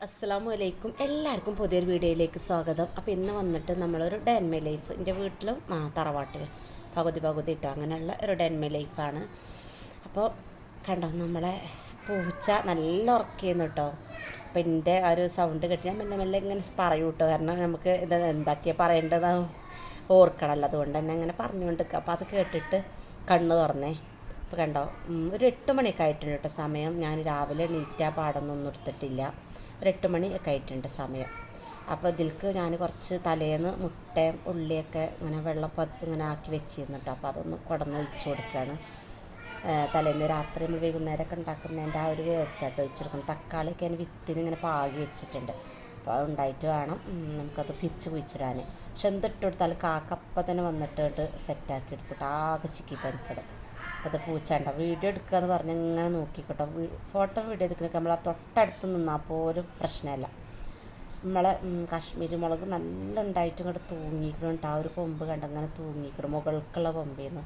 അസ്സലാമു അലൈക്കും. എല്ലാവർക്കും പുതിയൊരു വീഡിയോയിലേക്ക് സ്വാഗതം. അപ്പോൾ ഇന്ന് വന്നിട്ട് നമ്മളൊരു ഡേ ഇൻ മൈ ലൈഫ്, എൻ്റെ വീട്ടിലും തറവാട്ടിലും പകുതി ഇട്ടോ അങ്ങനെയുള്ള ഒരു ഡേ ഇൻ മൈ ലൈഫാണ്. അപ്പോൾ കണ്ടോ, നമ്മളെ പൂച്ച നല്ല ഉറക്കിയെന്ന് കേട്ടോ. അപ്പോൾ എൻ്റെ ആ ഒരു സൗണ്ട് കേട്ട് ഞാൻ മെല്ലെ ഇങ്ങനെ പറയൂ കേട്ടോ, കാരണം നമുക്ക് ഇത് എന്തൊക്കെയാണ് പറയേണ്ടത് ഓർക്കണമല്ലോ, അതുകൊണ്ട് തന്നെ അങ്ങനെ പറഞ്ഞുകൊണ്ട് അപ്പോൾ അത് കേട്ടിട്ട് കണ്ണ് തുറന്നേ. അപ്പോൾ കണ്ടോ, ഒരു 8 മണിയൊക്കെ ആയിട്ടുണ്ട് കേട്ടോ സമയം. ഞാൻ രാവിലെ നീറ്റാ പാടൊന്നും എടുത്തിട്ടില്ല. ഒരു 8 മണി ഒക്കെ ആയിട്ടുണ്ട് സമയം. അപ്പോൾ ഇതിൽക്ക് ഞാൻ കുറച്ച് തലേന്ന് മുട്ടയും ഉള്ളിയൊക്കെ ഇങ്ങനെ വെള്ളം ഇങ്ങനെ ആക്കി വെച്ചിരുന്നു കേട്ടോ. അപ്പോൾ അതൊന്ന് കുടന്ന് ഒഴിച്ചു കൊടുക്കുകയാണ്. തലേന്ന് രാത്രി നമ്മൾ വൈകുന്നേരമൊക്കെ ഉണ്ടാക്കുന്നതിൻ്റെ ആ ഒരു വേസ്റ്റായിട്ട് ഒഴിച്ചു കൊടുക്കണം. തക്കാളിയൊക്കെ ഞാൻ വിത്തിന് ഇങ്ങനെ പാകി വെച്ചിട്ടുണ്ട്. അപ്പോൾ അത് ഉണ്ടായിട്ട് വേണം നമുക്കത് പിരിച്ച് കുഴിച്ചിടാൻ. പക്ഷെ എന്തിട്ട് കൊടുത്താൽ കാക്കപ്പം തന്നെ വന്നിട്ട് സെറ്റാക്കി എടുക്കട്ടെ, ആകെ ചിക്കി പരിക്കിടും. അപ്പോൾ അത് പൂച്ചണ്ട വീഡിയോ എടുക്കുക എന്ന് പറഞ്ഞ് ഇങ്ങനെ നോക്കിക്കോട്ടോ. ഫോട്ടോ വീഡിയോ എടുക്കുന്നൊക്കെ നമ്മൾ ആ തൊട്ടടുത്ത് നിന്നാൽ പോലും പ്രശ്നമല്ല. നമ്മളെ കാശ്മീരി മുളക് നല്ല ഉണ്ടായിട്ട് ഇങ്ങോട്ട് തൂങ്ങിക്കിടുന്നുണ്ട്. ആ ഒരു കൊമ്പ് കണ്ട് അങ്ങനെ തൂങ്ങിക്കിടും, മുകൾക്കുള്ള കൊമ്പിന്ന്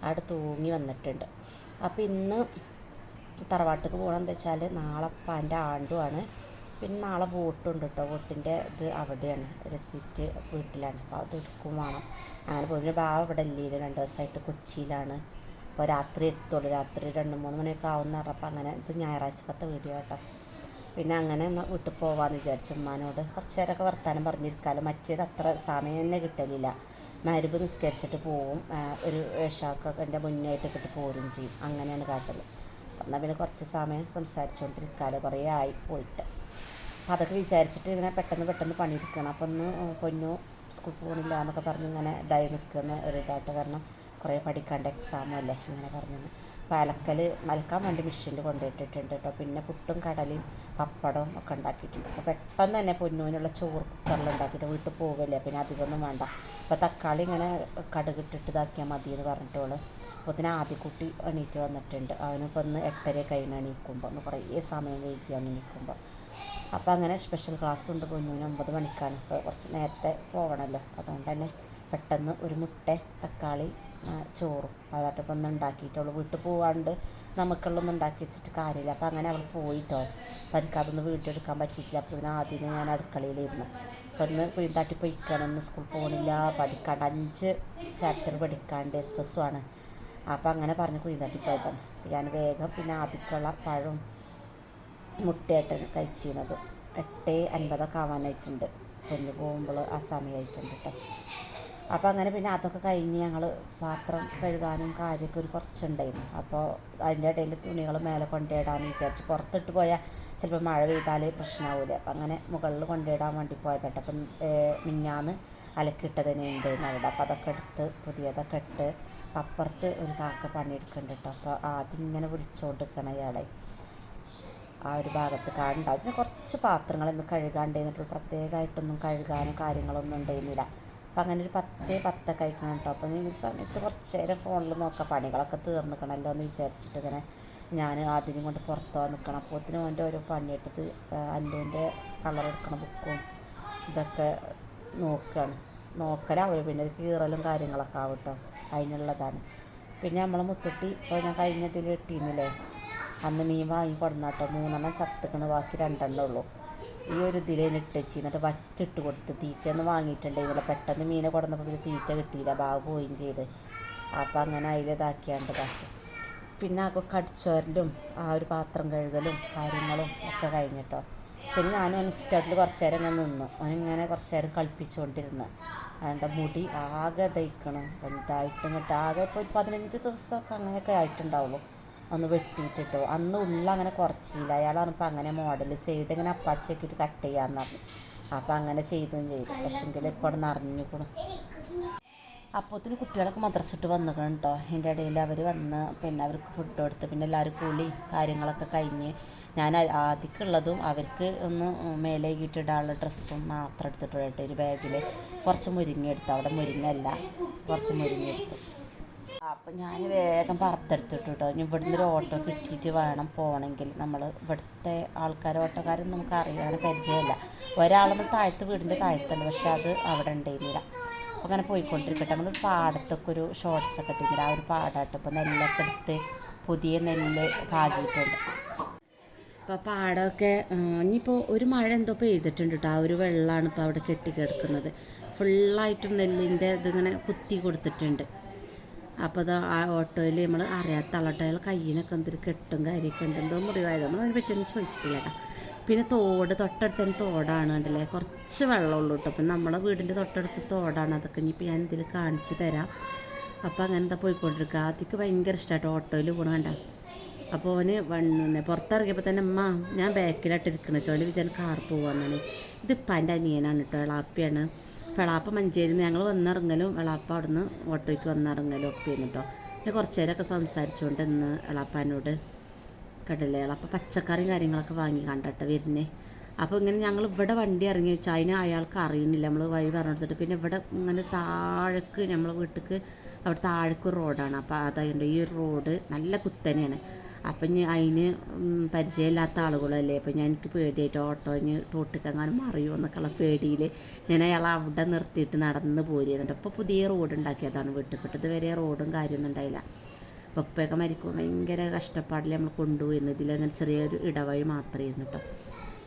അവിടെ തൂങ്ങി വന്നിട്ടുണ്ട്. അപ്പോൾ ഇന്ന് തറവാട്ടിലേക്ക് പോകണം എന്താ വെച്ചാൽ നാളെ പാൻ്റെ ആണ്ടുമാണ്. പിന്നെ നാളെ വോട്ടുണ്ട് കേട്ടോ. വോട്ടിൻ്റെ ഇത് അവിടെയാണ്, റെസിപ്റ്റ് വീട്ടിലാണ്. അപ്പോൾ അത് എടുക്കും വേണം. അങ്ങനെ പോയി ബാവ് ഇവിടെ ഇല്ലേ, 2 ദിവസമായിട്ട് കൊച്ചിയിലാണ്. അപ്പോൾ രാത്രി എത്തുള്ളൂ, രാത്രി 2-3 മണിയൊക്കെ ആവുമെന്ന് പറഞ്ഞപ്പോൾ അങ്ങനെ ഇത് ഞായറാഴ്ചക്കത്തെ വീഡിയോ കേട്ടോ. പിന്നെ അങ്ങനെ വീട്ടിൽ പോകാമെന്ന് വിചാരിച്ചു. ഉമ്മാനോട് കുറച്ച് നേരമൊക്കെ വർത്താനം പറഞ്ഞിരിക്കാമല്ലോ. മറ്റേത് അത്ര സമയം തന്നെ കിട്ടലില്ല. മരുവ് നിസ്കരിച്ചിട്ട് പോവും, ഒരു ഏഷാക്കൊക്കെ എൻ്റെ മുന്നായിട്ട് കിട്ടി പോരും ചെയ്യും. അങ്ങനെയാണ് കാട്ടൽ. എന്നാൽ പിന്നെ കുറച്ച് സമയം സംസാരിച്ചുകൊണ്ടിരിക്കാമല്ലോ, കുറേ ആയി പോയിട്ട്. അപ്പോൾ അതൊക്കെ വിചാരിച്ചിട്ട് ഇങ്ങനെ പെട്ടെന്ന് പണിയെടുക്കണം. അപ്പോൾ ഒന്ന് പൊന്നു സ്കൂൾ പോകണില്ല എന്നൊക്കെ പറഞ്ഞ് ഇങ്ങനെ ഇതായി നിൽക്കുന്ന ഒരു ഇതായിട്ട്, കാരണം കുറേ പഠിക്കാണ്ട് എക്സാമും അല്ലേ അങ്ങനെ പറഞ്ഞത്. അപ്പോൾ അലക്കാൻ വേണ്ടി മെഷീനിൽ കൊണ്ടുപോയിട്ടിട്ടുണ്ട് കേട്ടോ. പിന്നെ പുട്ടും കടലയും പപ്പടവും ഒക്കെ ഉണ്ടാക്കിയിട്ടുണ്ട്. അപ്പോൾ പെട്ടെന്ന് തന്നെ പൊന്നൂനുള്ള ചോറ് കുക്കറിലുണ്ടാക്കിയിട്ട് വീട്ടിൽ പോവില്ലേ, പിന്നെ അധികമൊന്നും വേണ്ട. അപ്പോൾ തക്കാളി ഇങ്ങനെ കടുകിട്ടിട്ട് ഇതാക്കിയാൽ മതി എന്ന് പറഞ്ഞിട്ടുള്ളൂ. അപ്പോൾ ഇതിന് ആദ്യക്കുട്ടി എണീറ്റ് വന്നിട്ടുണ്ട്. അവനിപ്പോൾ ഒന്ന് 8:30 കഴിഞ്ഞ് എണീക്കുമ്പോൾ, ഒന്ന് കുറേ സമയം വൈകിയാണ് എണീക്കുമ്പോൾ. അപ്പോൾ അങ്ങനെ സ്പെഷ്യൽ ക്ലാസ് ഉണ്ട് പൊന്നൂന് 9 മണിക്കാണ്. അപ്പോൾ കുറച്ച് നേരത്തെ പോകണമല്ലോ, അതുകൊണ്ട് തന്നെ പെട്ടെന്ന് ഒരു മുട്ട തക്കാളി ചോറും അതായിട്ട് ഇപ്പം ഒന്ന് ഉണ്ടാക്കിയിട്ടുള്ളൂ. വീട്ടിൽ പോകാണ്ട് നമുക്കുള്ളൊന്നും ഉണ്ടാക്കി വെച്ചിട്ട് കാര്യമില്ല. അപ്പോൾ അങ്ങനെ അവൾ പോയിട്ടോ. അപ്പം എനിക്കതൊന്നും വീട്ടിൽ എടുക്കാൻ പറ്റിയിട്ടില്ല. അപ്പോൾ ഇതിന് ആദ്യം ഞാൻ അടുക്കളയിലിരുന്നു. അപ്പോൾ ഇന്ന് വീണ്ടാട്ടി പോയിക്കാണ്. ഇന്ന് സ്കൂൾ പോകണില്ല, പഠിക്കാണ്ട് 5 ചാപ്റ്റർ പഠിക്കാണ്ട് SS ആണ്. അപ്പോൾ അങ്ങനെ പറഞ്ഞ് കുഴിതാട്ടി പോയതാണ്. അപ്പോൾ ഞാൻ വേഗം പിന്നെ ആദ്യക്കുള്ള പഴവും മുട്ടയായിട്ടാണ് കഴിച്ചിരുന്നത്. 8:50 ആവാനായിട്ടുണ്ട്. പൊന്നു പോകുമ്പോൾ ആ സമയമായിട്ടുണ്ട് കേട്ടോ. അപ്പോൾ അങ്ങനെ പിന്നെ അതൊക്കെ കഴിഞ്ഞ് ഞങ്ങൾ പാത്രം കഴുകാനും കാര്യമൊക്കെ ഒരു കുറച്ചുണ്ടായിരുന്നു. അപ്പോൾ അതിൻ്റെ ഇടയിൽ തുണികൾ മേലെ കൊണ്ടുപോയിടാമെന്ന് വിചാരിച്ച്. പുറത്തിട്ട് പോയാൽ ചിലപ്പോൾ മഴ പെയ്താൽ പ്രശ്നമാവില്ല. അപ്പം അങ്ങനെ മുകളിൽ കൊണ്ടുപോയിടാൻ വേണ്ടി പോയതട്ടെ. അപ്പം മിഞ്ഞാന്ന് അലക്കിട്ടത് തന്നെ ഉണ്ടായിരുന്നു അവിടെ. അപ്പോൾ അതൊക്കെ എടുത്ത് പുതിയതൊക്കെ ഇട്ട് അപ്പുറത്ത് ഒരു കാക്ക പണിയെടുക്കുന്നുണ്ട് കേട്ടോ. അപ്പോൾ ആദ്യം ഇങ്ങനെ വിളിച്ചുകൊണ്ടിരിക്കണം ഇയാളെ. ആ ഒരു ഭാഗത്ത് കാണുന്നുണ്ടാവും. പിന്നെ കുറച്ച് പാത്രങ്ങൾ ഇന്ന് കഴുകാണ്ടായിരുന്നിട്ട് പ്രത്യേകമായിട്ടൊന്നും കഴുകാനും കാര്യങ്ങളൊന്നും ഉണ്ടായിരുന്നില്ല. അപ്പം അങ്ങനെ ഒരു 10 കഴിക്കണം കേട്ടോ. അപ്പം ഈ സമയത്ത് കുറച്ച് നേരം ഫോണിൽ നോക്കാം, പണികളൊക്കെ തീർന്നിക്കണമല്ലോ എന്ന് വിചാരിച്ചിട്ട് ഇങ്ങനെ ഞാൻ ആദ്യം കൊണ്ട് പുറത്ത് പോകാൻ നിൽക്കണം. അപ്പോൾ ഓൻ്റെ ഓരോ പണിയിട്ടത് അല്ലുവിൻ്റെ കളർ എടുക്കണ ബുക്കും ഇതൊക്കെ നോക്കലാവും. പിന്നെ ഒരു കീറലും കാര്യങ്ങളൊക്കെ ആവും കേട്ടോ, അതിനുള്ളതാണ്. പിന്നെ നമ്മൾ മുത്തുട്ടി ഇപ്പോൾ ഞാൻ കഴിഞ്ഞതിൽ ഇട്ടിരുന്നില്ലേ, അന്ന് മീൻ വാങ്ങി കൊടുന്നാട്ടോ. 3 ചത്തുക്കണ്, ബാക്കി 2 ഉള്ളൂ. ഈ ഒരു ഇതിലേന് ഇട്ടേച്ച് എന്നിട്ട് വറ്റിട്ട് കൊടുത്ത് തീറ്റ ഒന്നും വാങ്ങിയിട്ടുണ്ടായിരുന്നില്ല. പെട്ടെന്ന് മീനെ കൊടുന്നപ്പോൾ പിന്നെ തീറ്റ കിട്ടിയില്ല, ബാഗ് പോവുകയും ചെയ്ത്. അപ്പോൾ അങ്ങനെ അതിലിതാക്കിയാണ്ട് ഇതാക്കി. പിന്നെ അതൊക്കെ അടിച്ചോരലും ആ ഒരു പാത്രം കഴുകലും കാര്യങ്ങളും ഒക്കെ കഴിഞ്ഞിട്ടോ. പിന്നെ ഞാനും സിറ്റൗട്ടിൽ കുറച്ച് നേരം ഇങ്ങനെ നിന്നു. അവനിങ്ങനെ കുറച്ച് നേരം കളിപ്പിച്ചുകൊണ്ടിരുന്നു. അവൻ്റെ മുടി ആകെ തയ്ക്കണം, വലുതായിട്ട് ഇങ്ങോട്ട് ആകെ ഇപ്പോൾ ഒരു 15 ദിവസമൊക്കെ അങ്ങനെയൊക്കെ ആയിട്ടുണ്ടാവുള്ളൂ. ഒന്ന് വെട്ടിയിട്ടിട്ടോ. അന്ന് ഉള്ള അങ്ങനെ കുറച്ചില്ല. അയാളാണ് ഇപ്പോൾ അങ്ങനെ മോഡൽ സൈഡ് ഇങ്ങനെ അപ്പാച്ചിയാക്കിയിട്ട് കട്ട് ചെയ്യാമെന്ന് പറഞ്ഞു. അപ്പോൾ അങ്ങനെ ചെയ്തു. പക്ഷെങ്കിൽ ഇപ്പോൾ അവിടെ നിറഞ്ഞുക്കണം. അപ്പോഴത്തേന് കുട്ടികളൊക്കെ മദ്രസിട്ട് വന്നിക്കണം കേട്ടോ. അതിൻ്റെ ഇടയിൽ അവർ വന്ന് പിന്നെ അവർക്ക് ഫുഡ് കൊടുത്ത് പിന്നെ എല്ലാവരും കൂലി കാര്യങ്ങളൊക്കെ കഴിഞ്ഞ് ഞാൻ ആദ്യക്കുള്ളതും അവർക്ക് ഒന്ന് മേലേക്കിട്ടിടാനുള്ള ഡ്രസ്സും മാത്രം എടുത്തിട്ട് കേട്ടോ. ഒരു ബാഗിൽ കുറച്ച് മുരിങ്ങ എടുത്തു. അവിടെ മുരിങ്ങല്ല, കുറച്ച് മുരിങ്ങ എടുത്തു. അപ്പം ഞാൻ വേഗം പുറത്തെടുത്തിട്ട് കേട്ടോ. ഇനി ഇവിടുന്ന് ഒരു ഓട്ടോ കിട്ടിയിട്ട് വേണം പോകണമെങ്കിൽ. നമ്മൾ ഇവിടുത്തെ ഓട്ടോക്കാരൊന്നും നമുക്ക് അറിയാൻ പരിചയമില്ല. ഒരാൾ നമ്മൾ വീടിൻ്റെ താഴത്തുണ്ട്, പക്ഷെ അത് അവിടെ ഉണ്ടായിരുന്നില്ല. അപ്പോൾ അങ്ങനെ പോയിക്കൊണ്ടിരിക്കട്ടെ. നമ്മൾ പാടത്തൊക്കെ ഒരു ഷോർട്സൊക്കെ ഇട്ടിരുന്നില്ല, ആ ഒരു പാടാട്ടോ. ഇപ്പോൾ നെല്ലൊക്കെ എടുത്ത് പുതിയ നെല്ല് പാകിയിട്ടുണ്ട്. അപ്പോൾ പാടമൊക്കെ ഇനിയിപ്പോൾ ഒരു മഴ എന്തോ പെയ്തിട്ടുണ്ട് കേട്ടോ. ആ ഒരു വെള്ളമാണ് ഇപ്പോൾ അവിടെ കെട്ടിക്കിടക്കുന്നത്. ഫുള്ളായിട്ടും നെല്ലിൻ്റെ ഇതിങ്ങനെ കുത്തി കൊടുത്തിട്ടുണ്ട്. അപ്പോൾ അത് ആ ഓട്ടോയിൽ നമ്മൾ അറിയാത്ത ആളോട്ടോയിൽ കയ്യിനൊക്കെ എന്തൊരു കെട്ടും കാര്യമൊക്കെ ഉണ്ട്. എന്തോ മുറിവായത് നമ്മൾ അതിനെ പറ്റിയൊന്നും ചോദിച്ചിട്ടില്ല കേട്ടോ. പിന്നെ തൊട്ടടുത്ത് തന്നെ തോടാണ് കണ്ടല്ലേ, കുറച്ച് വെള്ളമുള്ളൂ കേട്ടോ. അപ്പം നമ്മളെ വീടിൻ്റെ തൊട്ടടുത്ത് തോടാണ്. അതൊക്കെ ഇനിയിപ്പോൾ ഞാൻ ഇതിൽ കാണിച്ച് തരാം. അപ്പോൾ അങ്ങനത്തെ പോയിക്കൊണ്ടിരിക്കുക. ആദ്യമൊക്കെ ഭയങ്കര ഇഷ്ടമായിട്ട് ഓട്ടോയിൽ പോകണം കണ്ട. അപ്പോൾ അവന് പുറത്തിറങ്ങിയപ്പോൾ തന്നെ അമ്മ ഞാൻ ബാക്കിലായിട്ടിരിക്കണ ചോലി വിചാരിച്ച് കാർ പോകാമെന്നാണ്. ഇതിപ്പോൾ എൻ്റെ അനിയനാണ് കേട്ടോ, എളാപ്പയാണ്. വെളാപ്പ മഞ്ചേരി ഞങ്ങൾ വന്നിറങ്ങലും വെളാപ്പ അവിടുന്ന് ഓട്ടോയ്ക്ക് വന്നിറങ്ങലും ഒക്കെ ആയിരുന്നു കേട്ടോ. പിന്നെ കുറച്ച് നേരമൊക്കെ സംസാരിച്ചുകൊണ്ട് ഇന്ന് എളാപ്പാനോട് കടലേ എളാപ്പ പച്ചക്കറിയും കാര്യങ്ങളൊക്കെ വാങ്ങി കണ്ടിട്ട് വരുന്നേ. അപ്പോൾ ഇങ്ങനെ ഞങ്ങൾ ഇവിടെ വണ്ടി ഇറങ്ങി വെച്ചാൽ അതിന് അയാൾക്ക് അറിയുന്നില്ല, നമ്മൾ വഴി പറഞ്ഞു കൊടുത്തിട്ട്. പിന്നെ ഇവിടെ ഇങ്ങനെ താഴേക്ക് നമ്മൾ വീട്ടിലേക്ക് അവിടെ താഴേക്ക് റോഡാണ്. അപ്പോൾ അതായത് ഈ ഒരു റോഡ് നല്ല കുത്തനെയാണ്. അപ്പം ഇനി അതിന് പരിചയമില്ലാത്ത ആളുകളല്ലേ. അപ്പം ഞാൻ എനിക്ക് പേടിയായിട്ട് ഓട്ടോ ഇനി തോട്ടിക്കെങ്ങാനും മറിയുമോ എന്നൊക്കെയുള്ള പേടിയിൽ ഞാൻ അയാൾ അവിടെ നിർത്തിയിട്ട് നടന്ന് പോരുന്നുണ്ട്. അപ്പോൾ പുതിയ റോഡ് ഉണ്ടാക്കിയതാണ് വീട്ടിൽ. ഇതുവരെ റോഡും കാര്യമൊന്നും ഉണ്ടായില്ല. അപ്പോൾ ഉപ്പയൊക്കെ മരിക്കും ഭയങ്കര കഷ്ടപ്പാടിൽ നമ്മൾ കൊണ്ടുപോയിരുന്നു. ഇതിലങ്ങനെ ചെറിയൊരു ഇടവഴി മാത്രമായിരുന്നു കേട്ടോ.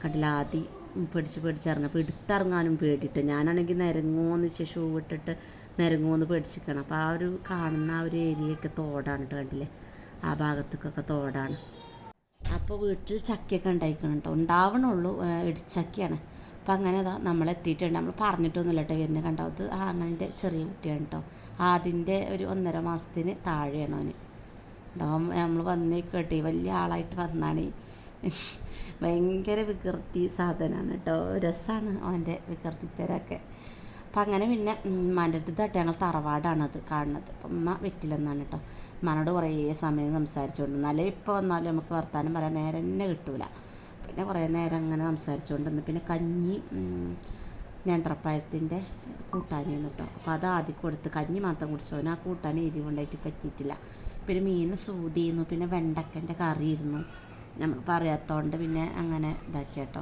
കണ്ടില്ല, ആദ്യം പേടിച്ചിറങ്ങുക. അപ്പോൾ എടുത്തിറങ്ങാനും പേടിയിട്ട് ഞാനാണെങ്കിൽ നിരങ്ങുമെന്ന് വെച്ചാൽ ഷൂ ഇട്ടിട്ട് നിരങ്ങുമെന്ന് പേടിച്ചിരിക്കണം. അപ്പോൾ ആ ഒരു കാണുന്ന ആ ഒരു ഏരിയയൊക്കെ തോടാണ് കേട്ടോ. കണ്ടില്ലേ, ആ ഭാഗത്തേക്കൊക്കെ തോടാണ്. അപ്പോൾ വീട്ടിൽ ചക്കയൊക്കെ ഉണ്ടായിക്കണം കേട്ടോ, ഉണ്ടാവണുള്ളൂ, ഇടിച്ചക്കയാണ്. അപ്പോൾ അങ്ങനെ നമ്മളെത്തിയിട്ടുണ്ട്. നമ്മൾ പറഞ്ഞിട്ടൊന്നുമില്ല കേട്ടോ വരുന്നത്. കണ്ടോ, അത് ആങ്ങളുടെ ചെറിയ കുട്ടിയാണ് കേട്ടോ. അതിൻ്റെ ഒരു 1.5 മാസത്തിന് താഴെയാണ് അവന് ഉണ്ടാവും. നമ്മൾ വന്നേ കേട്ടി വലിയ ആളായിട്ട് വന്നാണ്. ഭയങ്കര വികൃതി സാധനമാണ് കേട്ടോ. രസമാണ് അവൻ്റെ വികൃതിത്തരൊക്കെ. അപ്പം അങ്ങനെ പിന്നെ ഉമ്മാൻ്റെ അടുത്ത് തട്ടെ ഞങ്ങൾ തറവാടാണത് കാണുന്നത്. അപ്പം ഉമ്മ വെറ്റിലെന്നാണ് കേട്ടോ. ഉമ്മാനോട് കുറേ സമയം സംസാരിച്ചുകൊണ്ട് എന്നാലേ ഇപ്പോൾ വന്നാലും നമുക്ക് വർത്താനം പറയാൻ നേരം തന്നെ കിട്ടൂല. പിന്നെ കുറേ നേരം അങ്ങനെ സംസാരിച്ചുകൊണ്ട് നിന്ന് പിന്നെ കഞ്ഞി നേന്ത്രപ്പഴത്തിൻ്റെ കൂട്ടാനായിരുന്നു കേട്ടോ. അപ്പോൾ അത് ആദ്യം കൊടുത്ത് കഞ്ഞി മാത്രം കുടിച്ചോന് ആ കൂട്ടാൻ എരിവുണ്ടായിട്ട് പറ്റിയിട്ടില്ല. പിന്നെ മീൻ സൂതിയിരുന്നു, പിന്നെ വെണ്ടക്കൻ്റെ കറിയിരുന്നു. നമ്മൾ പറയാത്തതുകൊണ്ട് പിന്നെ അങ്ങനെ ഇതാക്കി കേട്ടോ.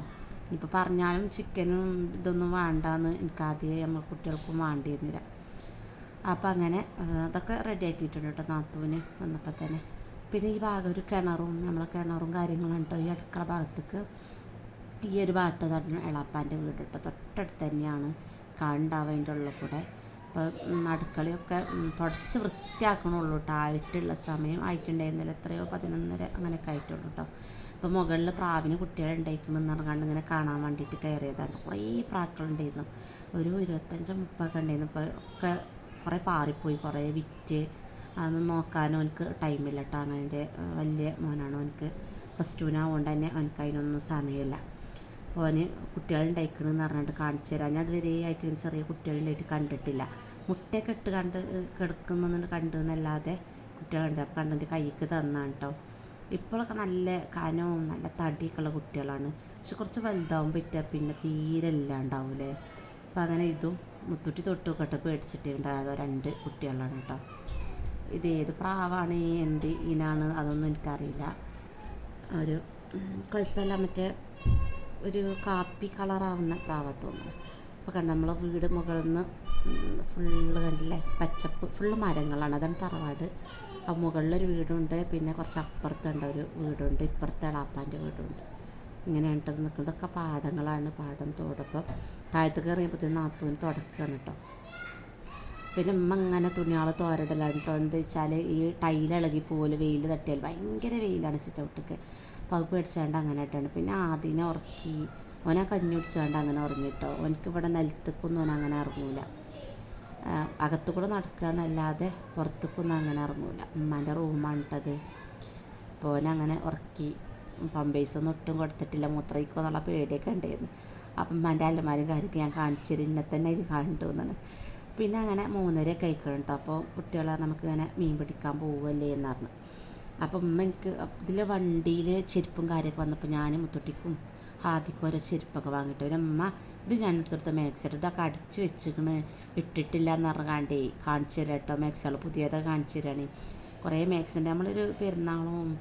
ഇപ്പോൾ പറഞ്ഞാലും ചിക്കനും ഇതൊന്നും വേണ്ടാന്ന് എനിക്കാദ്യം നമ്മൾ കുട്ടികൾക്കും വേണ്ടിയിരുന്നില്ല. അപ്പോൾ അങ്ങനെ അതൊക്കെ റെഡിയാക്കിയിട്ടുണ്ട് കേട്ടോ നാത്തൂന് വന്നപ്പോൾ തന്നെ. പിന്നെ ഈ ഭാഗം ഒരു കിണറും നമ്മളെ കിണറും കാര്യങ്ങളും കേട്ടോ. ഈ അടുക്കള ഭാഗത്തേക്ക് ഈ ഒരു ഭാഗത്ത് തന്നെ എളാപ്പാൻ്റെ വീട് കേട്ടോ. തൊട്ടടുത്ത് തന്നെയാണ് കാണുണ്ടാവുക അതിൻ്റെ ഉള്ളിൽ കൂടെ. അപ്പോൾ അടുക്കളയൊക്കെ തുടച്ച് വൃത്തിയാക്കണുള്ളൂ കേട്ടോ. ആയിട്ടുള്ള സമയം ആയിട്ടുണ്ടായിരുന്നില്ല, എത്രയോ 11:30 അങ്ങനെയൊക്കെ ആയിട്ടുള്ളൂ കേട്ടോ. അപ്പോൾ മുകളിൽ പ്രാവിന് കുട്ടികളുണ്ടായിരിക്കണമെന്ന് പറഞ്ഞാണ്ട് ഇങ്ങനെ കാണാൻ വേണ്ടിയിട്ട് കയറിയതാണ്. കുറേ പ്രാക്കളുണ്ടായിരുന്നു, ഒരു 25-30 ഉണ്ടായിരുന്നു. ഇപ്പോൾ ഒക്കെ കുറേ പാറിപ്പോയി, കുറേ വിറ്റ്. അതൊന്നും നോക്കാനും എനിക്ക് ടൈമില്ല കേട്ടോ. അങ്ങനെ വലിയ മോനാണ്, അവനക്ക് +2 തന്നെ അവനക്ക് അതിനൊന്നും സമയമില്ല. ഓന് കുട്ടികളുണ്ടായിക്കണമെന്ന് പറഞ്ഞിട്ട് കാണിച്ചു തരാം. ഞാൻ അതുവരെ ആയിട്ട് ചെറിയ കുട്ടികളുണ്ടായിട്ട് കണ്ടിട്ടില്ല. മുട്ടയൊക്കെ ഇട്ട് കിടക്കുന്നതെന്ന് കണ്ടെന്നല്ലാതെ കുട്ടികളുണ്ട്. അപ്പോൾ കണ്ടെൻ്റെ കൈക്ക് തന്നാണ് കേട്ടോ. ഇപ്പോഴൊക്കെ നല്ല കനവും നല്ല തടിയൊക്കെ ഉള്ള കുട്ടികളാണ്. പക്ഷെ കുറച്ച് വലുതാവുമ്പോൾ പിന്നെ തീരെ ഇല്ലാണ്ടാവൂലേ. അപ്പോൾ അങ്ങനെ ഇതും മുത്തുട്ടി തൊട്ടുകൊട്ടെ പേടിച്ചിട്ടുണ്ടായതോ 2 കുട്ടികളാണ് കേട്ടോ. ഇതേത് പ്രാവാണ് എന്ത് ഇനാണ് അതൊന്നും എനിക്കറിയില്ല. ഒരു കുഴപ്പമില്ല, മറ്റേ ഒരു കാപ്പി കളറാവുന്ന പ്രാവാ തോന്നുന്നു. അപ്പോൾ കണ്ട നമ്മളെ വീട് മുകളിൽ നിന്ന് ഫുള്ള് കണ്ടില്ലേ പച്ചപ്പ്, ഫുള്ള് മരങ്ങളാണ്. അതാണ് തറവാട്. ആ മുകളിലൊരു വീടുണ്ട്, പിന്നെ കുറച്ച് അപ്പുറത്തുണ്ട് ഒരു വീടുണ്ട്, ഇപ്പുറത്തെ എളാപ്പാൻ്റെ വീടുണ്ട്. ഇങ്ങനെയാണ് കേട്ടോ നിൽക്കുന്നത്. ഇതൊക്കെ പാടങ്ങളാണ്, പാടം തോടൊപ്പം. താഴത്ത് കയറിയപ്പോഴത്തേന് നാത്തൂന് തുടക്കുകയാണ് കേട്ടോ. പിന്നെ ഉമ്മ ഇങ്ങനെ തുണിയാൾ തോരടലാണ് കേട്ടോ. എന്താ വെച്ചാൽ ഈ ടൈലിളകി പോലെ വെയിൽ തട്ടിയാൽ ഭയങ്കര വെയിലാണ് സിറ്റൗട്ടൊക്കെ. അപ്പോൾ അത് പേടിച്ചാണ്ട് അങ്ങനെ ഇട്ടാണ്. പിന്നെ ആദ്യം ഉറക്കി ഓനെ കഞ്ഞി കുടിച്ചാണ്ട് അങ്ങനെ ഉറങ്ങിട്ടോ. ഓനക്ക് ഇവിടെ നിലത്തേക്കൊന്നും ഓൻ അങ്ങനെ ഇറങ്ങൂല, അകത്തു കൂടെ നടക്കുക എന്നല്ലാതെ പുറത്തേക്കൊന്നും അങ്ങനെ ഇറങ്ങൂല. ഉമ്മാൻ്റെ റൂമാണ് ഇട്ടത്. അപ്പോൾ ഓനങ്ങനെ ഉറക്കി. പമ്പേഴ്സൊന്നും ഒട്ടും കൊടുത്തിട്ടില്ല, മൂത്രയിക്കോ എന്നുള്ള പേടിയൊക്കെ ഉണ്ടായിരുന്നു. അപ്പം ഉമ്മാൻ്റെ അല്ലമാരും കാര്യമൊക്കെ ഞാൻ കാണിച്ചത് ഇന്നെ തന്നെ ഇത് കണ്ടു എന്നാണ്. പിന്നെ അങ്ങനെ 3:30 കഴിക്കണം കേട്ടോ. അപ്പോൾ കുട്ടികളെ നമുക്കിങ്ങനെ മീൻ പിടിക്കാൻ പോവുമല്ലേ എന്ന് പറഞ്ഞു. അപ്പം ഉമ്മ എനിക്ക് ഇതിൽ വണ്ടിയിൽ ചെരുപ്പും കാര്യമൊക്കെ വന്നപ്പോൾ ഞാൻ മുത്തുട്ടിക്കും ആദ്യക്കും ഓരോ ചെരുപ്പൊക്കെ വാങ്ങിയിട്ട് ഒരു അമ്മ ഇത് ഞാൻ എടുത്തെടുത്ത മാക്സിട്ട് ഇതൊക്കെ അടിച്ച് വെച്ചിക്കണ് ഇട്ടിട്ടില്ല എന്ന് പറഞ്ഞാണ്ടേ കാണിച്ചു തരാം കേട്ടോ. മാക്സുകൾ പുതിയതൊക്കെ കാണിച്ചു തരാണ്. കുറേ മാക്സിൻ്റെ നമ്മളൊരു പെരുന്നാളും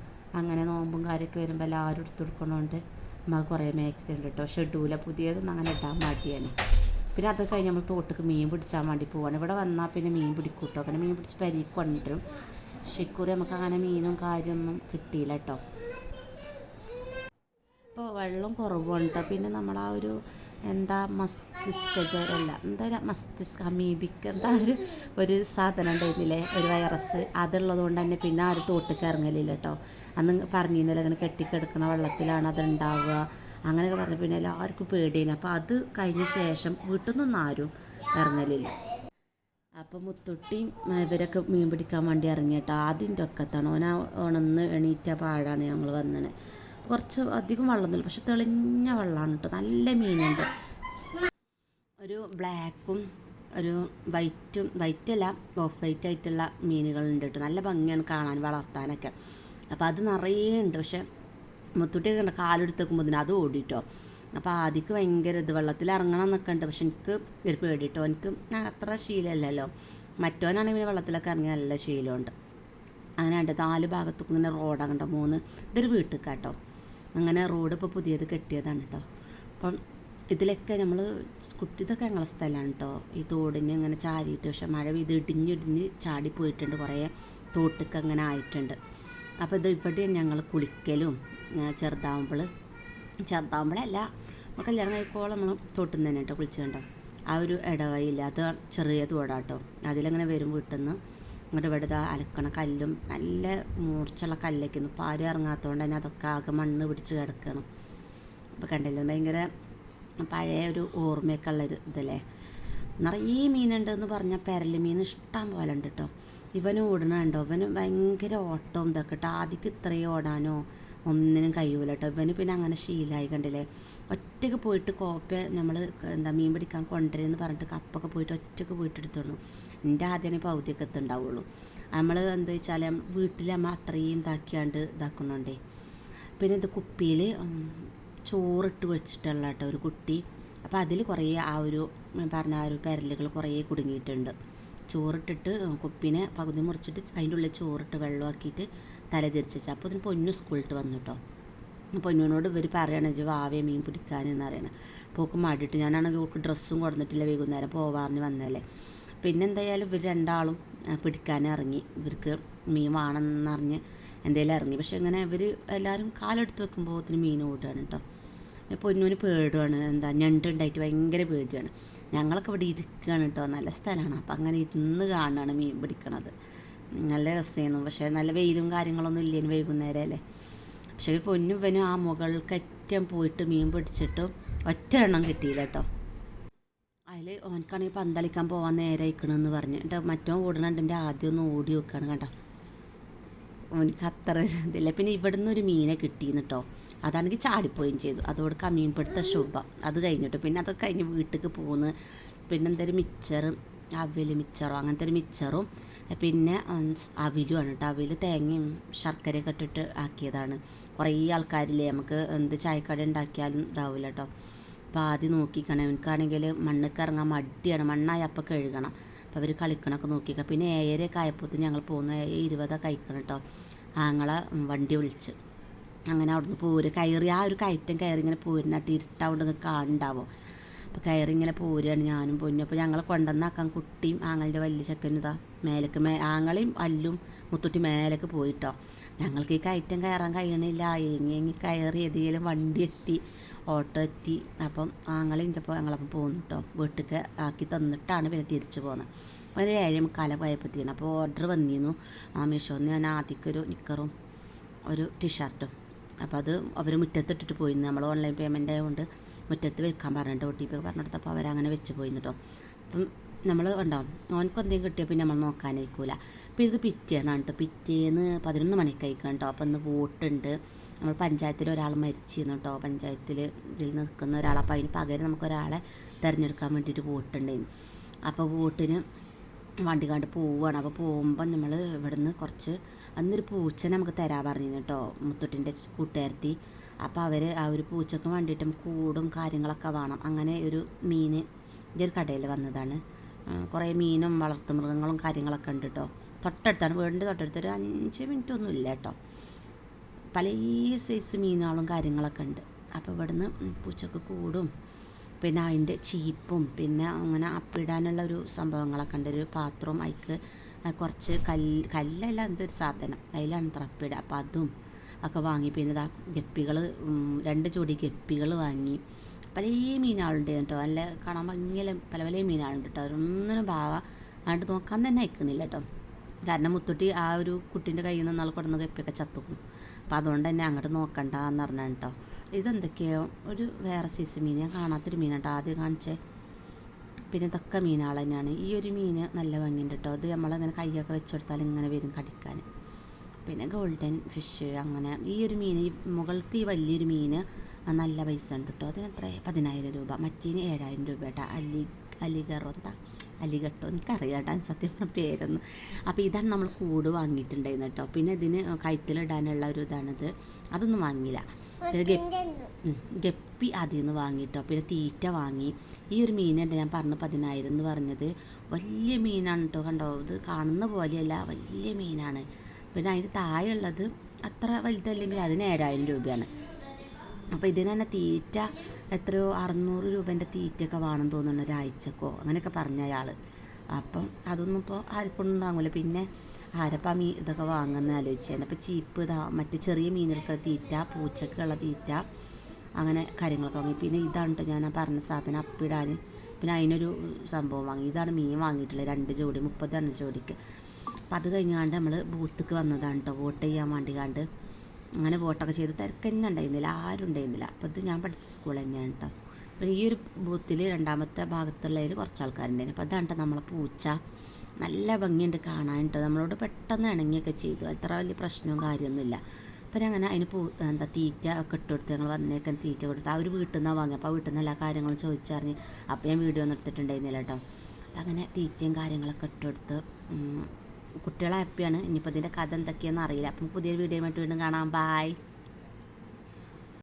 അങ്ങനെ നോമ്പും കാര്യമൊക്കെ വരുമ്പോൾ എല്ലാവരും എടുത്തു കൊടുക്കണോണ്ട് നമുക്ക് കുറേ മാക്സി ഉണ്ട് കേട്ടോ. ഷെഡ്യൂല പുതിയതൊന്നും അങ്ങനെ ഇടാൻ മടിയാണ്. പിന്നെ അത് കഴിഞ്ഞ് നമ്മൾ തോട്ടിക്ക് മീൻ പിടിച്ചാൻ വേണ്ടി പോവാണ്. ഇവിടെ വന്നാൽ പിന്നെ മീൻ പിടിക്കും കേട്ടോ. അങ്ങനെ മീൻ പിടിച്ച് പരിക്ക് കൊണ്ടുവരും. പക്ഷേ ഇക്കുറി നമുക്ക് അങ്ങനെ മീനും കാര്യമൊന്നും കിട്ടിയില്ല കേട്ടോ. ഇപ്പോൾ വെള്ളം കുറവാണ് കേട്ടോ. പിന്നെ നമ്മൾ ആ ഒരു എന്താ മസ്തിഷ്ക ജ്വരമല്ല, എന്താ മസ്തിഷ്ക അമീബിക്ക് എന്താ ഒരു സാധനം ഉണ്ടായിരുന്നില്ലേ, ഒരു വൈറസ്, അതുള്ളത് കൊണ്ട് തന്നെ പിന്നെ ആരും തോട്ടിക്ക് ഇറങ്ങലില്ല കേട്ടോ. അന്ന് പറഞ്ഞിരുന്നില്ല ഇങ്ങനെ കെട്ടിക്കെടുക്കണ വെള്ളത്തിലാണ് അതുണ്ടാവുക അങ്ങനെയൊക്കെ പറഞ്ഞു. പിന്നെ എല്ലാവർക്കും പേടിയാണ്. അപ്പോൾ അത് കഴിഞ്ഞ ശേഷം വീട്ടിൽ നിന്നൊന്നും ആരും ഇറങ്ങലില്ല. അപ്പോൾ മുത്തുട്ടിയും ഇവരൊക്കെ മീൻ പിടിക്കാൻ വേണ്ടി ഇറങ്ങിയിട്ട് ആദ്യൻ്റെ ഒക്കത്താണ് ഉണന്ന് എണീറ്റ പാടാണ് ഞങ്ങൾ വന്നത്. കുറച്ച് അധികം വെള്ളമൊന്നുമില്ല, പക്ഷെ തെളിഞ്ഞ വെള്ളമാണ് കേട്ടോ. നല്ല മീനുണ്ട്. ഒരു ബ്ലാക്കും ഒരു വൈറ്റല്ല ഓഫ് വൈറ്റ് ആയിട്ടുള്ള മീനുകളുണ്ട് കേട്ടോ. നല്ല ഭംഗിയാണ് കാണാൻ, വളർത്താനൊക്കെ. അപ്പോൾ അത് നിറയെ ഉണ്ട്. പക്ഷെ മുത്തുട്ടിയൊക്കെ ഉണ്ട്, കാലെടുത്ത് വെക്കുമ്പോൾ അത് ഓടിട്ടോ. അപ്പോൾ ആദ്യക്ക് ഭയങ്കര ഇത് വെള്ളത്തിൽ ഇറങ്ങണം എന്നൊക്കെ ഉണ്ട്. പക്ഷെ എനിക്ക് ഒരു പേടിട്ടോ, എനിക്ക് അത്ര ശീലമല്ലല്ലോ. മറ്റവനാണെങ്കിൽ പിന്നെ വെള്ളത്തിലൊക്കെ ഇറങ്ങി നല്ല ശീലമുണ്ട്. അങ്ങനെ ഉണ്ട് 4 ഭാഗത്തൊക്കെ ഇങ്ങനെ റോഡാകണ്ട 3. ഇതൊരു വീട്ടിൽ കേട്ടോ. അങ്ങനെ റോഡ് ഇപ്പോൾ പുതിയത് കെട്ടിയതാണ് കേട്ടോ. അപ്പം ഇതിലൊക്കെ നമ്മൾ ഇതൊക്കെ ഞങ്ങളെ സ്ഥലമാണ് കേട്ടോ. ഈ തോടിന് ഇങ്ങനെ ചാരിയിട്ട്, പക്ഷെ മഴ പെയ്ത് ഇടിഞ്ഞിടിഞ്ഞ് ചാടിപ്പോയിട്ടുണ്ട്, കുറേ തോട്ടൊക്കെ അങ്ങനെ ആയിട്ടുണ്ട്. അപ്പോൾ ഇത് ഇവിടെയാണ് ഞങ്ങൾ കുളിക്കലും. ചെറുതാവുമ്പോഴല്ല, നമ്മൾ കല്യാണം കഴിക്കോളം നമ്മൾ തോട്ടിൽ നിന്ന് തന്നെ കേട്ടോ കുളിച്ചുകൊണ്ടോ. ആ ഒരു ഇടവയില്ല, അത് ചെറിയ തോടാട്ടോ. അതിലങ്ങനെ വരും വീട്ടിൽ നിന്ന്. ഇങ്ങോട്ട് ഇവിടെ അലക്കണ കല്ലും നല്ല മൂർച്ചുള്ള കല്ലൊക്കെയാണ്. ഇപ്പോൾ ആരും ഇറങ്ങാത്തതുകൊണ്ട് തന്നെ അതൊക്കെ ആകെ മണ്ണ് പിടിച്ച് കിടക്കണം. അപ്പോൾ കണ്ടില്ലേ, ഭയങ്കര പഴയ ഒരു ഓർമ്മയൊക്കെ ഉള്ളൊരു ഇതല്ലേ. നിറയെ മീനുണ്ടെന്ന് പറഞ്ഞാൽ പെരല് മീൻ ഇഷ്ടം പോലെ ഉണ്ട് കേട്ടോ. ഇവന് ഓടണുണ്ടോ, ഇവന് ഭയങ്കര ഓട്ടവും ഇതൊക്കെ കേട്ടോ. ആദ്യക്ക് ഇത്രയും ഓടാനോ ഒന്നിനും കഴിയൂല കേട്ടോ. ഇവന് പിന്നെ അങ്ങനെ ശീലമായി കണ്ടില്ലേ. ഒറ്റയ്ക്ക് പോയിട്ട് നമ്മൾ മീൻ പിടിക്കാൻ കൊണ്ടുവരുമെന്ന് പറഞ്ഞിട്ട് കപ്പൊക്കെ പോയിട്ട് ഒറ്റയ്ക്ക് പോയിട്ട് എടുത്തോളൂ. എൻ്റെ ആദ്യമാണ് പകുതിയൊക്കെ എത്തുണ്ടാവുള്ളൂ. നമ്മൾ എന്താ വെച്ചാൽ വീട്ടിൽ നമ്മൾ അത്രയും ഇതാക്കണോണ്ടേ. പിന്നെ ഇത് കുപ്പിയിൽ ചോറിട്ട് വെച്ചിട്ടുള്ള കേട്ടോ ഒരു കുട്ടി. അപ്പോൾ അതിൽ കുറേ ആ ഒരു പെരലുകൾ കുറേ കുടുങ്ങിയിട്ടുണ്ട്. ചോറിട്ടിട്ട് കുപ്പീനെ പകുതി മുറിച്ചിട്ട് അതിൻ്റെ ഉള്ളിൽ ചോറിട്ട് വെള്ളമാക്കിയിട്ട് തല തിരിച്ച് വെച്ചാൽ. അപ്പോൾ അതിന് പൊന്നു സ്കൂളിട്ട് വന്നു കേട്ടോ. പൊന്നുവിനോട് ഇവർ പറയണത് വാവേ മീൻ പിടിക്കാനെന്ന് പറയണത്. പോക്ക് മടിയിട്ട് ഞാനാണെങ്കിൽ അവർക്ക് ഡ്രസ്സും കൊടുത്തിട്ടില്ല, വൈകുന്നേരം പോവാറിന് വന്നതല്ലേ. പിന്നെ എന്തായാലും ഇവർ രണ്ടാളും പിടിക്കാനിറങ്ങി. ഇവർക്ക് മീൻ വേണമെന്നറിഞ്ഞ് എന്തെങ്കിലും ഇറങ്ങി. പക്ഷെ ഇങ്ങനെ ഇവർ എല്ലാവരും കാലെടുത്ത് വെക്കുമ്പോൾ മീൻ ഓടുകയാണ് കേട്ടോ. പൊന്നുവിന് പേടുവാണ്, ഞണ്ടുണ്ടായിട്ട് ഭയങ്കര പേടിയാണ്. ഞങ്ങളൊക്കെ ഇവിടെ ഇരിക്കുകയാണ് കേട്ടോ. നല്ല സ്ഥലമാണ്. അപ്പം അങ്ങനെ ഇരുന്ന് കാണുകയാണ് മീൻ പിടിക്കണത്. നല്ല രസമായിരുന്നു. പക്ഷേ നല്ല വെയിലും കാര്യങ്ങളൊന്നും ഇല്ലേന്, വൈകുന്നേരം അല്ലേ. പക്ഷേ പൊന്നും ഇവനും ആ മുകൾക്കറ്റം പോയിട്ട് മീൻ പിടിച്ചിട്ട് ഒറ്റ എണ്ണം കിട്ടിയില്ല കേട്ടോ. അതിൽ ഓനക്കാണെങ്കിൽ പന്തളിക്കാൻ പോകാൻ നേരെ അയക്കണമെന്ന് പറഞ്ഞ് കേട്ടോ. മറ്റോ ഓടണുണ്ട്, എൻ്റെ ആദ്യം ഒന്ന് ഓടി വെക്കുകയാണ് കേട്ടോ. ഓനിക്ക് അത്ര ഇതില്ല. പിന്നെ ഇവിടുന്ന് ഒരു മീനെ കിട്ടിയെന്ന് കേട്ടോ. അതാണെങ്കിൽ ചാടിപ്പോയും ചെയ്തു. അതോടെ മീൻ പിടുത്ത ശുഭം അത് കഴിഞ്ഞിട്ട് പിന്നെ അതൊക്കെ കഴിഞ്ഞ് വീട്ടിലേക്ക് പോന്ന്. പിന്നെ എന്തൊരു മിച്ചറോ അങ്ങനത്തെ ഒരു മിച്ചറും പിന്നെ അവിലുമാണ് കേട്ടോ. അവിൽ തേങ്ങയും ശർക്കരയൊക്കെ ഇട്ടിട്ട് ആക്കിയതാണ്. കുറേ ആൾക്കാരില്ലേ, നമുക്ക് എന്ത് ചായക്കട ഉണ്ടാക്കിയാലും ഇതാവില്ല കേട്ടോ. അപ്പോൾ ആദ്യം നോക്കിക്കണം. എനിക്കാണെങ്കിൽ മണ്ണൊക്കെ ഇറങ്ങാൻ മടിയാണ്. മണ്ണായി അപ്പം കഴുകണം. അപ്പോൾ അവർ കളിക്കണമൊക്കെ നോക്കിക്കാം. പിന്നെ 7:30 ആയപ്പോഴത്തേന് ഞങ്ങൾ പോകുന്നു. 7:20 കഴിക്കണം കേട്ടോ. ആങ്ങളെ വണ്ടി വിളിച്ച് അങ്ങനെ അവിടുന്ന് കയറി ആ ഒരു കയറ്റം കയറി ഇങ്ങനെ പോരുന്നിട്ട് ഇരുട്ടാവുകൊണ്ട് കാണുന്നുണ്ടാവും. അപ്പോൾ കയറി ഇങ്ങനെ പോരുകയാണ് ഞാനും പൊന്നും. അപ്പോൾ ഞങ്ങളെ കൊണ്ടുവന്നാക്കാൻ കുട്ടിയും ആങ്ങളുടെ വലിയ ചെക്കനും ഇതാ മേലേക്ക് ആങ്ങളെയും അല്ലും മുത്തുട്ടി മേലേക്ക് പോയിട്ടോ. ഞങ്ങൾക്ക് ഈ കയറ്റം കയറാൻ കഴിയണില്ല. എങ്ങി കയറി ഏതെങ്കിലും വണ്ടി എത്തി, ഓട്ടോ എത്തി. അപ്പം ആങ്ങളെൻ്റെ അപ്പോൾ ഞങ്ങളപ്പം പോകുന്നു കേട്ടോ. വീട്ടിലേക്ക് ആക്കി തന്നിട്ടാണ് പിന്നെ തിരിച്ചു പോകുന്നത്. അപ്പോൾ ഒരു 7:45 പോയപ്പോഴത്തേന് അപ്പോൾ ഓർഡർ വന്നിരുന്നു മീഷോന്ന്. ഞാൻ ആദ്യമൊരു നിക്കറും ഒരു ടീഷർട്ടും. അപ്പോൾ അത് അവർ മുറ്റത്തിട്ടിട്ട് പോയിരുന്നു. നമ്മൾ ഓൺലൈൻ പേയ്മെൻ്റ് ആയതുകൊണ്ട് മുറ്റത്ത് വെക്കാൻ പറഞ്ഞിട്ട് OTP പറഞ്ഞെടുത്തപ്പോൾ അവരങ്ങനെ വെച്ച് പോയിന്ന് കേട്ടോ. അപ്പം നമ്മൾ ഉണ്ടാവും ഓനക്ക് എന്തെങ്കിലും കിട്ടിയാൽ പിന്നെ നമ്മൾ നോക്കാനായിരിക്കില്ല. അപ്പോൾ ഇത് പിറ്റേന്നാണ് കേട്ടോ. പിറ്റേന്ന് 11 മണിക്ക് കഴിക്കണം കേട്ടോ. അപ്പോൾ ഇന്ന് വോട്ടുണ്ട്. നമ്മൾ പഞ്ചായത്തിൽ ഒരാൾ മരിച്ചിരുന്നു കേട്ടോ. പഞ്ചായത്തിൽ ഇതിൽ നിൽക്കുന്ന ഒരാൾ. അപ്പോൾ അതിന് പകരം നമുക്കൊരാളെ തിരഞ്ഞെടുക്കാൻ വേണ്ടിയിട്ട് വോട്ടുണ്ടായിരുന്നു. അപ്പോൾ വോട്ടിന് വണ്ടി കണ്ട് പോവുകയാണ്. അപ്പോൾ പോകുമ്പോൾ നമ്മൾ ഇവിടുന്ന് കുറച്ച് അന്നൊരു പൂച്ചനെ നമുക്ക് തരാൻ പറഞ്ഞിരുന്നു കേട്ടോ, മുത്തുട്ടിൻ്റെ കൂട്ടുകാരത്തി. അപ്പോൾ അവർ ആ ഒരു പൂച്ചക്ക് വേണ്ടിയിട്ട് കൂടും കാര്യങ്ങളൊക്കെ വേണം. അങ്ങനെ ഒരു മീൻ ഇതൊരു കടയിൽ വന്നതാണ്. കുറേ മീനും വളർത്തുമൃഗങ്ങളും കാര്യങ്ങളൊക്കെ ഉണ്ട് കേട്ടോ. തൊട്ടടുത്താണ്, വീടിൻ്റെ തൊട്ടടുത്ത്. ഒരു 5 മിനിറ്റ് ഒന്നും ഇല്ല കേട്ടോ. പല സൈസ് മീനുകളും കാര്യങ്ങളൊക്കെ ഉണ്ട്. അപ്പോൾ ഇവിടുന്ന് പൂച്ചക്ക് കൂടും പിന്നെ അതിൻ്റെ ചീപ്പും പിന്നെ അങ്ങനെ അപ്പിടാനുള്ള ഒരു സംഭവങ്ങളൊക്കെ ഉണ്ട്. ഒരു പാത്രവും അതിക്ക് കുറച്ച് കല്ലല്ല എന്തൊരു സാധനം അതിലാണ് അപ്പിടുക. അപ്പോൾ അതും ഒക്കെ വാങ്ങി. പിന്നെ ഇതാ ഗപ്പികൾ 2 ജോഡി ഗപ്പികൾ വാങ്ങി. പല മീനുകളുണ്ട് കേട്ടോ, നല്ല കാണാൻ ഭംഗിയിലെ പല പല മീനുകളുണ്ട് കേട്ടോ. ഒന്നിനും അങ്ങോട്ട് നോക്കാൻ തന്നെ അയക്കണില്ല കേട്ടോ. കാരണം മുത്തുട്ടി ആ ഒരു കുട്ടീൻ്റെ കയ്യിൽ നിന്ന് നാൾ കൊടുന്ന ഗപ്പിയൊക്കെ ചത്തുക്കും. അപ്പോൾ അതുകൊണ്ട് തന്നെ അങ്ങോട്ട് നോക്കണ്ട എന്ന് പറഞ്ഞാൽ കേട്ടോ. ഇതെന്തൊക്കെയോ ഒരു വേറെ സൈസ് മീൻ, ഞാൻ കാണാത്തൊരു മീനാട്ടോ ആദ്യം കാണിച്ചേ. പിന്നെ ഇതൊക്കെ മീനുകൾ തന്നെയാണ്. ഈ ഒരു മീൻ നല്ല ഭംഗിയുണ്ട് കേട്ടോ. ഇത് നമ്മളങ്ങനെ കൈയൊക്കെ വെച്ചെടുത്താൽ ഇങ്ങനെ വരും കടിക്കാൻ. പിന്നെ ഗോൾഡൻ ഫിഷ് അങ്ങനെ. ഈ ഒരു മീൻ, ഈ മുകളിലത്തെ ഈ വലിയൊരു മീൻ നല്ല പൈസ ഉണ്ട് കേട്ടോ. അതിന് എത്ര 10,000 രൂപ, മറ്റേന് 7,000 രൂപ കേട്ടോ. അലിഗട്ടോ എനിക്കറിയാം കേട്ടോ സത്യം പറഞ്ഞ പേരൊന്നും. അപ്പോൾ ഇതാണ് നമ്മൾ കൂട് വാങ്ങിയിട്ടുണ്ടായിരുന്നു കേട്ടോ. പിന്നെ ഇതിന് കഴുത്തിലിടാനുള്ള ഒരു ഇതാണിത്, അതൊന്നും വാങ്ങിയില്ല. പിന്നെ ഗപ്പി അതിൽ നിന്ന് വാങ്ങിയിട്ടോ. പിന്നെ തീറ്റ വാങ്ങി. ഈ ഒരു മീനുണ്ട് ഞാൻ പറഞ്ഞു 10,000 എന്ന് പറഞ്ഞത്, വലിയ മീനാണ് കേട്ടോ. കണ്ടോ, ഇത് കാണുന്ന പോലെയല്ല, വലിയ മീനാണ്. പിന്നെ അതിന് താഴെയുള്ളത് അത്ര വലുതല്ലെങ്കിൽ അതിന് 7,000 രൂപയാണ്. അപ്പോൾ ഇതിന് തന്നെ തീറ്റ എത്രയോ 600 രൂപേൻ്റെ തീറ്റയൊക്കെ വേണം തോന്നുന്നു, ഒരാഴ്ചക്കോ അങ്ങനെയൊക്കെ പറഞ്ഞ അയാൾ. അപ്പം അതൊന്നും ഇപ്പോൾ ആർക്കൊന്നും താങ്ങില്ല. പിന്നെ ആരപ്പം ഇതൊക്കെ വാങ്ങുന്ന ആലോചിച്ചാൽ. അപ്പോൾ ചീപ്പ് മറ്റ് ചെറിയ മീനുകൾക്ക് തീറ്റ, പൂച്ചക്കുള്ള തീറ്റ, അങ്ങനെ കാര്യങ്ങളൊക്കെ വാങ്ങി. പിന്നെ ഇതാണ് കേട്ടോ ഞാൻ പറഞ്ഞ സാധനം അപ്പിടാൻ. പിന്നെ അതിനൊരു സംഭവം വാങ്ങി. ഇതാണ് മീൻ വാങ്ങിയിട്ടുള്ളത്, 2 ജോഡി 30 ജോഡിക്ക്. അപ്പം അത് കഴിഞ്ഞാണ്ട് നമ്മൾ ബൂത്തേക്ക് വന്നതാണ് കേട്ടോ, വോട്ട് ചെയ്യാൻ വേണ്ടിക്കാണ്ട്. അങ്ങനെ വോട്ടൊക്കെ ചെയ്ത് തിരക്കന്നെ ഉണ്ടായിരുന്നില്ല, ആരും ഉണ്ടായിരുന്നില്ല. അപ്പോൾ ഇത് ഞാൻ പഠിച്ച സ്കൂൾ തന്നെയാണ് കേട്ടോ. അപ്പോൾ ഈ ഒരു ബൂത്തിൽ 2ാമത്തെ ഭാഗത്തുള്ളതിൽ കുറച്ച് ആൾക്കാരുണ്ടായിരുന്നു. അപ്പോൾ അതാണ് കേട്ടോ നമ്മളെ പൂച്ച, നല്ല ഭംഗിയുണ്ട് കാണാൻ കേട്ടോ. നമ്മളോട് പെട്ടെന്ന് ഇണങ്ങിയൊക്കെ ചെയ്തു, അത്ര വലിയ പ്രശ്നവും കാര്യമൊന്നുമില്ല. അപ്പം അങ്ങനെ അതിന് തീറ്റ ഒക്കെ ഇട്ട് കൊടുത്ത് ഞങ്ങൾ വന്നേക്കാൻ തീറ്റ കൊടുത്ത്. ആ ഒരു വീട്ടിൽ നിന്നാണ് വാങ്ങി. അപ്പോൾ ആ വീട്ടിൽ നിന്ന് എല്ലാ കാര്യങ്ങളും ചോദിച്ചറിഞ്ഞ്. അപ്പോൾ ഞാൻ വീഡിയോ ഒന്നും എടുത്തിട്ടുണ്ടായിരുന്നില്ല കേട്ടോ. അപ്പം അങ്ങനെ തീറ്റയും കാര്യങ്ങളൊക്കെ ഇട്ട് കൊടുത്ത് കുട്ടികളെ ഹാപ്പിയാണ്. ഇനിയിപ്പോൾ ഇതിൻ്റെ കഥ എന്തൊക്കെയാണെന്ന് അറിയില്ല. അപ്പം പുതിയൊരു വീഡിയോ ആയിട്ട് വീണ്ടും കാണാം. ബായ്.